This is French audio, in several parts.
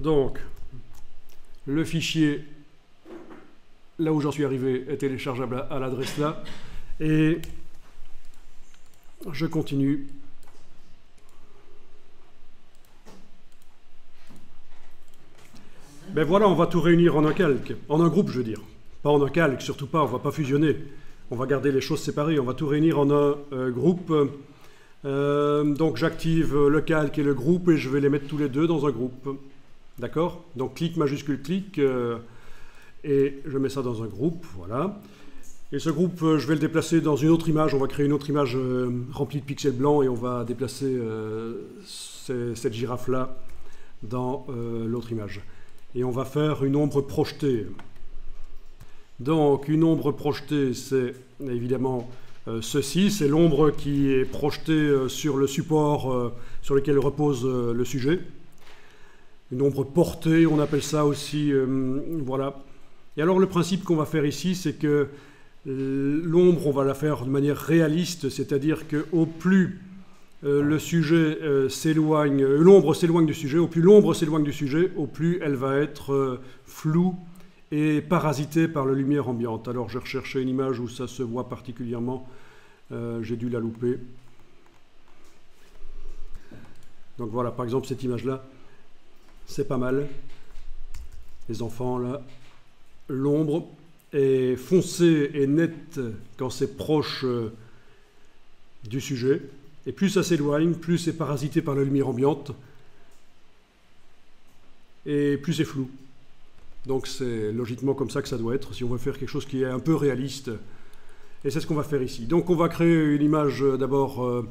Donc, le fichier, là où j'en suis arrivé, est téléchargeable à l'adresse là. Et je continue. Ben voilà, on va tout réunir en un calque, en un groupe je veux dire. Pas en un calque, surtout pas, on ne va pas fusionner. On va garder les choses séparées, on va tout réunir en un groupe. Donc j'active le calque et le groupe et je vais les mettre tous les deux dans un groupe. D'accord? Donc clic majuscule clic et je mets ça dans un groupe, voilà. Et ce groupe, je vais le déplacer dans une autre image. On va créer une autre image remplie de pixels blancs et on va déplacer cette girafe-là dans l'autre image. Et on va faire une ombre projetée. Donc une ombre projetée, c'est évidemment ceci, c'est l'ombre qui est projetée sur le support sur lequel repose le sujet. Une ombre portée, on appelle ça aussi, voilà. Et alors le principe qu'on va faire ici, c'est que l'ombre, on va la faire de manière réaliste, c'est-à-dire qu'au plus le sujet s'éloigne, l'ombre s'éloigne du sujet, au plus l'ombre s'éloigne du sujet, au plus elle va être floue et parasitée par la lumière ambiante. Alors je recherchais une image où ça se voit particulièrement, j'ai dû la louper. Donc voilà, par exemple cette image-là, c'est pas mal. Les enfants là, l'ombre est foncée et nette quand c'est proche du sujet. Et plus ça s'éloigne, plus c'est parasité par la lumière ambiante, et plus c'est flou. Donc c'est logiquement comme ça que ça doit être, si on veut faire quelque chose qui est un peu réaliste. Et c'est ce qu'on va faire ici. Donc on va créer une image d'abord,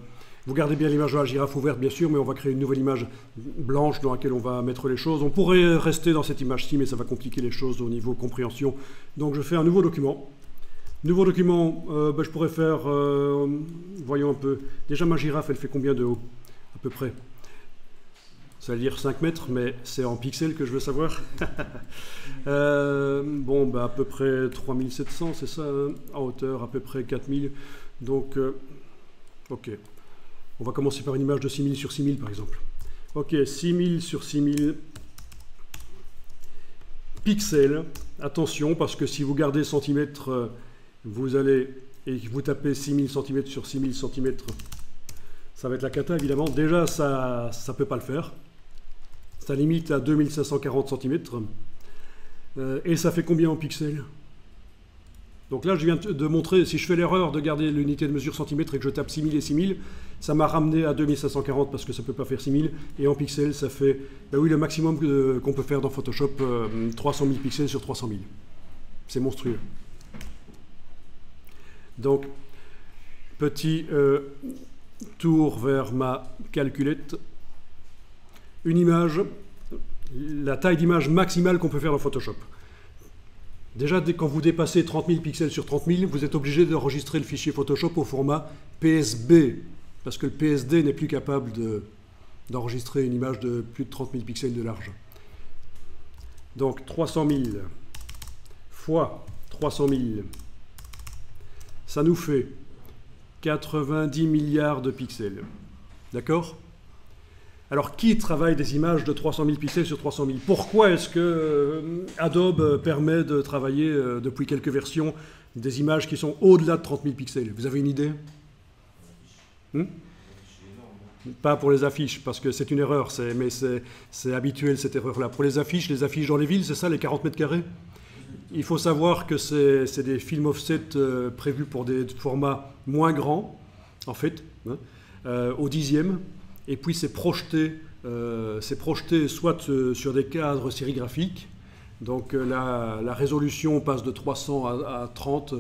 vous gardez bien l'image de la girafe ouverte bien sûr, mais on va créer une nouvelle image blanche dans laquelle on va mettre les choses. On pourrait rester dans cette image-ci, mais ça va compliquer les choses au niveau compréhension. Donc je fais un nouveau document. Nouveau document, je pourrais faire, voyons un peu, déjà ma girafe elle fait combien de haut à peu près? Ça veut dire 5 mètres, mais c'est en pixels que je veux savoir. Bon, à peu près 3700, c'est ça, hein, en hauteur à peu près 4000, donc ok. On va commencer par une image de 6000 sur 6000 par exemple. Ok, 6000 sur 6000 pixels, attention parce que si vous gardez centimètres, vous allez, et vous tapez 6000 cm sur 6000 cm, ça va être la cata évidemment. Déjà, ça ne peut pas le faire. Ça limite à 2540 cm. Et ça fait combien en pixels? Donc là, je viens de montrer, si je fais l'erreur de garder l'unité de mesure centimètre et que je tape 6000 et 6000, ça m'a ramené à 2540 parce que ça ne peut pas faire 6000. Et en pixels, ça fait, ben oui, le maximum qu'on peut faire dans Photoshop, 300 000 pixels sur 300 000. C'est monstrueux. Donc, petit tour vers ma calculette. Une image, la taille d'image maximale qu'on peut faire dans Photoshop. Déjà, quand vous dépassez 30 000 pixels sur 30 000, vous êtes obligé d'enregistrer le fichier Photoshop au format PSB, parce que le PSD n'est plus capable d'enregistrer une image de plus de 30 000 pixels de large. Donc 300 000 fois 300 000, ça nous fait 90 milliards de pixels. D'accord? Alors, qui travaille des images de 300 000 pixels sur 300 000? Pourquoi est-ce que Adobe permet de travailler, depuis quelques versions, des images qui sont au-delà de 30 000 pixels? Vous avez une idée? Pas pour les affiches, parce que c'est une erreur, mais c'est habituel cette erreur-là. Pour les affiches dans les villes, c'est ça, les 40 mètres carrés? Il faut savoir que c'est des films offset prévus pour des formats moins grands, en fait, hein, au dixième. Et puis c'est projeté soit sur des cadres sérigraphiques, donc la résolution passe de 300 à 30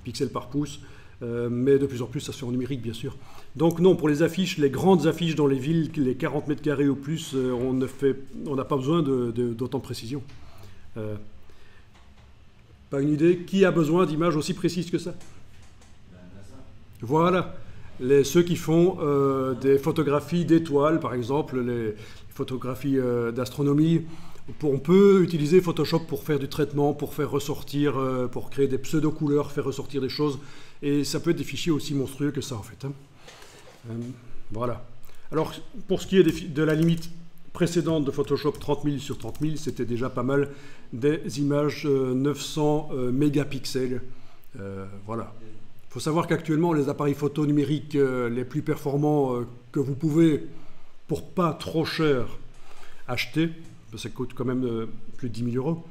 pixels par pouce, mais de plus en plus ça se fait en numérique bien sûr. Donc non, pour les affiches, les grandes affiches dans les villes, les 40 mètres carrés ou plus, on n'a pas besoin d'autant de précision. Pas une idée? Qui a besoin d'images aussi précises que ça? Voilà. Ceux qui font des photographies d'étoiles, par exemple, les photographies d'astronomie, on peut utiliser Photoshop pour faire du traitement, pour faire ressortir, pour créer des pseudo-couleurs, faire ressortir des choses, et ça peut être des fichiers aussi monstrueux que ça, en fait. Hein. Voilà. Alors, pour ce qui est de la limite précédente de Photoshop 30 000 sur 30 000, c'était déjà pas mal des images 900 mégapixels. Voilà. Il faut savoir qu'actuellement, les appareils photo numériques les plus performants que vous pouvez, pour pas trop cher, acheter, ça coûte quand même plus de 10 000 euros,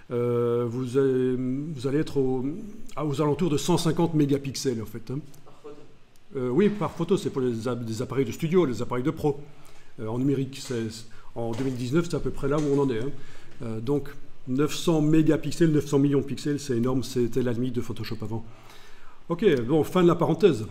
vous allez être aux alentours de 150 mégapixels en fait. Hein. Par photo? Oui, par photo, c'est pour des appareils de studio, les appareils de pro. En numérique, en 2019, c'est à peu près là où on en est. Hein. Donc 900 mégapixels, 900 millions de pixels, c'est énorme, c'était la limite de Photoshop avant. Ok, bon, fin de la parenthèse.